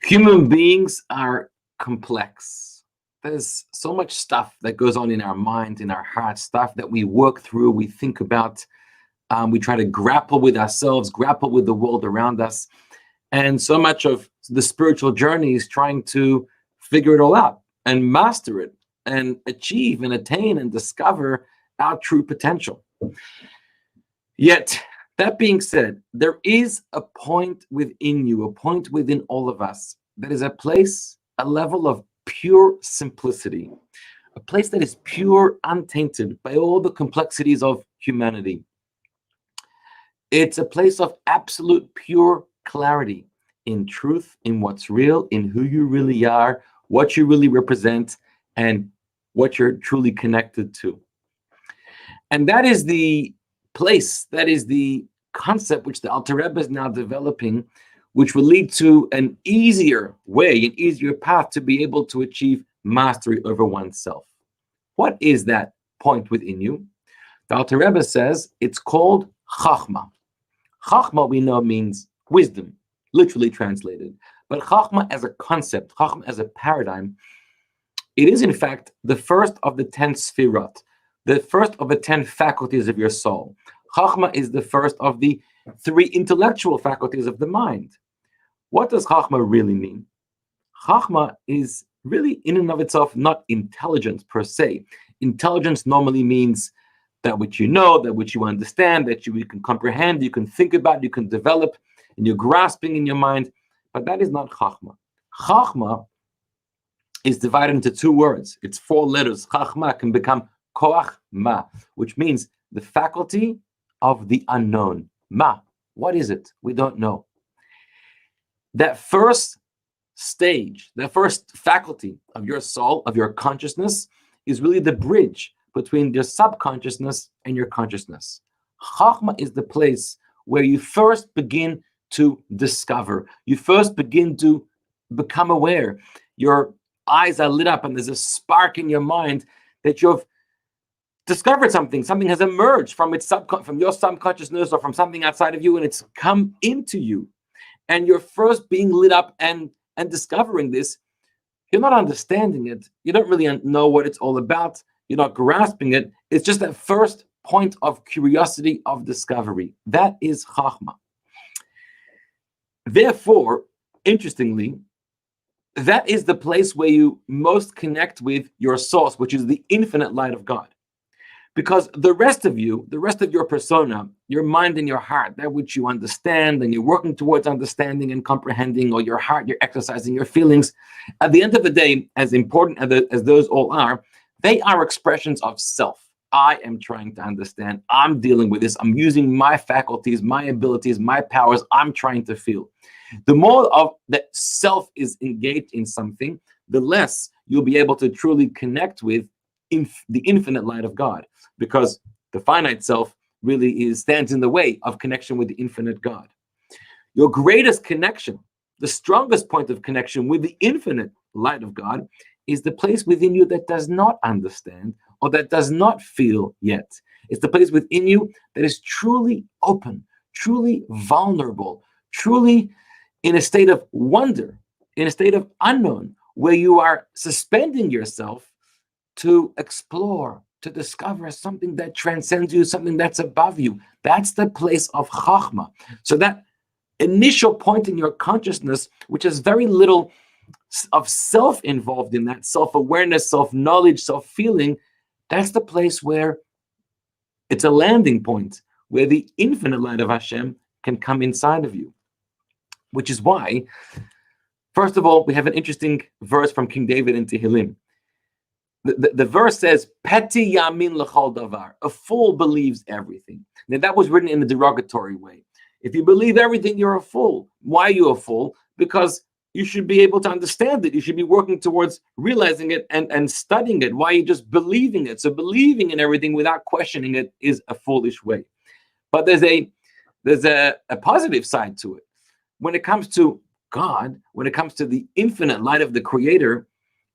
Human beings are complex. There's so much stuff that goes on in our mind, in our heart, stuff that we work through, we think about, we try to grapple with ourselves, grapple with the world around us. And so much of the spiritual journey is trying to figure it all out and master it and achieve and attain and discover our true potential. Yet, that being said, there is a point within you, a point within all of us, that is a place, a level of pure simplicity, a place that is pure, untainted by all the complexities of humanity. It's a place of absolute pure clarity in truth, in what's real, in who you really are, what you really represent, and what you're truly connected to. And that is the place, that is the concept which the Alter Rebbe is now developing, which will lead to an easier way, an easier path to be able to achieve mastery over oneself. What is that point within you? The Alter Rebbe says it's called Chachma. Chachma, we know, means wisdom, literally translated. But Chachma as a concept, Chachma as a paradigm, it is in fact the first of the 10 Sfirot, the first of the 10 faculties of your soul. Chachma is the first of the 3 intellectual faculties of the mind. What does Chachma really mean? Chachma is really in and of itself not intelligence per se. Intelligence normally means that which you know, that which you understand, that you can comprehend, you can think about, you can develop, and you're grasping in your mind. But that is not Chachma. Chachma is divided into 2 words. It's 4 letters. Chachma can become koach ma, which means the faculty of the unknown. Ma, what is it? We don't know. That first stage, that first faculty of your soul, of your consciousness, is really the bridge between your subconsciousness and your consciousness. Chachma is the place where you first begin to discover. You first begin to become aware. Your eyes are lit up and there's a spark in your mind that you've discovered something. Something has emerged from your subconsciousness or from something outside of you, and it's come into you. And you're first being lit up and discovering this. You're not understanding it. You don't really know what it's all about. You're not grasping it. It's just that first point of curiosity, of discovery. That is Chachma. Therefore, interestingly, that is the place where you most connect with your source, which is the infinite light of God. Because the rest of you, the rest of your persona, your mind and your heart, that which you understand and you're working towards understanding and comprehending, or your heart, you're exercising your feelings, at the end of the day, as important as those all are, they are expressions of self. I am trying to understand. I'm dealing with this. I'm using my faculties, my abilities, my powers. I'm trying to feel. The more of that self is engaged in something, the less you'll be able to truly connect with the infinite light of God, because the finite self really stands in the way of connection with the infinite God. Your greatest connection, the strongest point of connection with the infinite light of God, is the place within you that does not understand or that does not feel yet. It's the place within you that is truly open, truly vulnerable, truly in a state of wonder, in a state of unknown, where you are suspending yourself to explore, to discover something that transcends you, something that's above you. That's the place of Chachma. So that initial point in your consciousness, which has very little of self involved in that, self-awareness, self-knowledge, self-feeling, that's the place where it's a landing point, where the infinite light of Hashem can come inside of you. Which is why, first of all, we have an interesting verse from King David in Tehillim. The verse says, Peti yamin l'chol davar. A fool believes everything. Now that was written in a derogatory way. If you believe everything, you're a fool. Why are you a fool? Because you should be able to understand it. You should be working towards realizing it and studying it. Why are you just believing it? So believing in everything without questioning it is a foolish way. But there's a positive side to it. When it comes to God, when it comes to the infinite light of the Creator,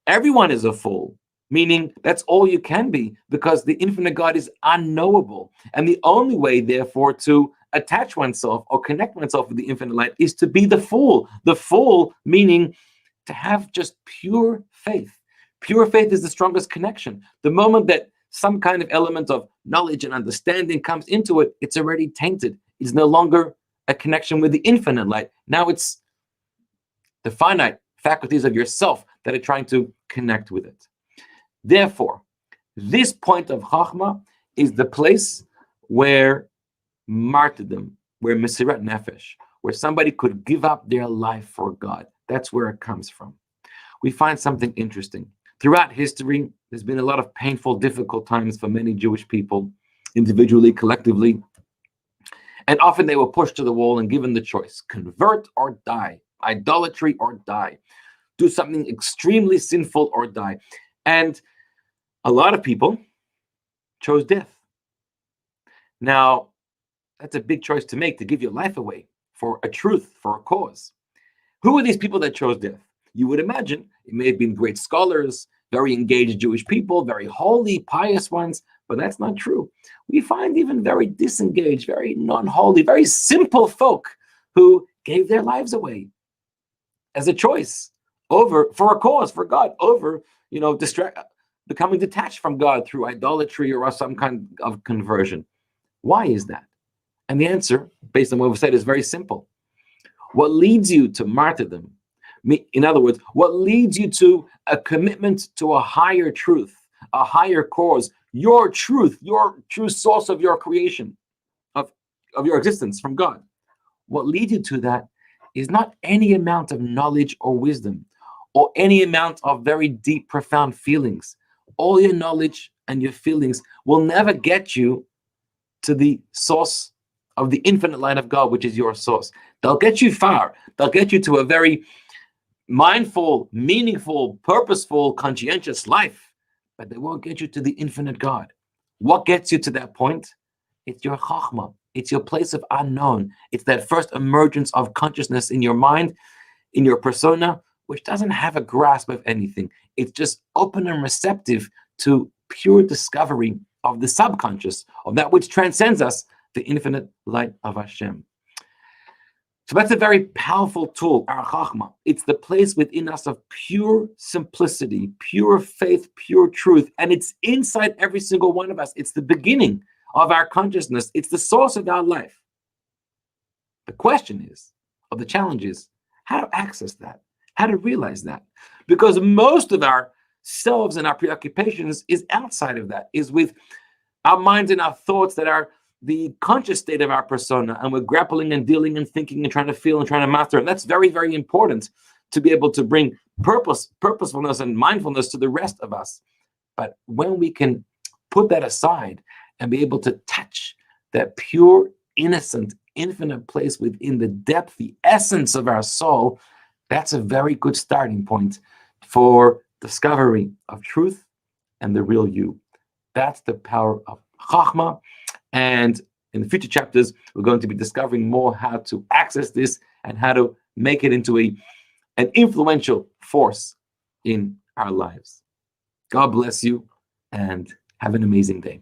everyone is a fool. Meaning that's all you can be, because the infinite God is unknowable. And the only way, therefore, to attach oneself or connect oneself with the infinite light is to be the fool. The fool meaning to have just pure faith. Pure faith is the strongest connection. The moment that some kind of element of knowledge and understanding comes into it, it's already tainted. It's no longer a connection with the infinite light. Now it's the finite faculties of yourself that are trying to connect with it. Therefore, this point of Chachma is the place where martyrdom, where Mesirat Nefesh, where somebody could give up their life for God. That's where it comes from. We find something interesting. Throughout history, there's been a lot of painful, difficult times for many Jewish people, individually, collectively. And often they were pushed to the wall and given the choice, convert or die, idolatry or die, do something extremely sinful or die. And a lot of people chose death. Now, that's a big choice to make, to give your life away for a truth, for a cause. Who are these people that chose death? You would imagine it may have been great scholars, very engaged Jewish people, very holy, pious ones, but that's not true. We find even very disengaged, very non-holy, very simple folk who gave their lives away as a choice for a cause, for God, over, becoming detached from God through idolatry or some kind of conversion. Why is that? And the answer, based on what we've said, is very simple. What leads you to martyrdom, in other words, what leads you to a commitment to a higher truth, a higher cause, your truth, your true source of your creation, of your existence from God. What leads you to that is not any amount of knowledge or wisdom, or any amount of very deep, profound feelings. All your knowledge and your feelings will never get you to the source of the infinite light of God, which is your source. They'll get you far. They'll get you to a very mindful, meaningful, purposeful, conscientious life, but they won't get you to the infinite God. What gets you to that point? It's your chachma. It's your place of unknown. It's that first emergence of consciousness in your mind, in your persona, which doesn't have a grasp of anything. It's just open and receptive to pure discovery of the subconscious, of that which transcends us, the infinite light of Hashem. So that's a very powerful tool, our Chachma. It's the place within us of pure simplicity, pure faith, pure truth. And it's inside every single one of us. It's the beginning of our consciousness. It's the source of our life. The question is, or the challenge is, how to access that, how to realize that. Because most of our selves and our preoccupations is outside of that, is with our minds and our thoughts that are the conscious state of our persona, and we're grappling and dealing and thinking and trying to feel and trying to master. And that's very, very important to be able to bring purposefulness and mindfulness to the rest of us. But when we can put that aside and be able to touch that pure, innocent, infinite place within the depth, the essence of our soul, that's a very good starting point for discovery of truth and the real you. That's the power of Chachma. And in the future chapters, we're going to be discovering more how to access this and how to make it into an influential force in our lives. God bless you and have an amazing day.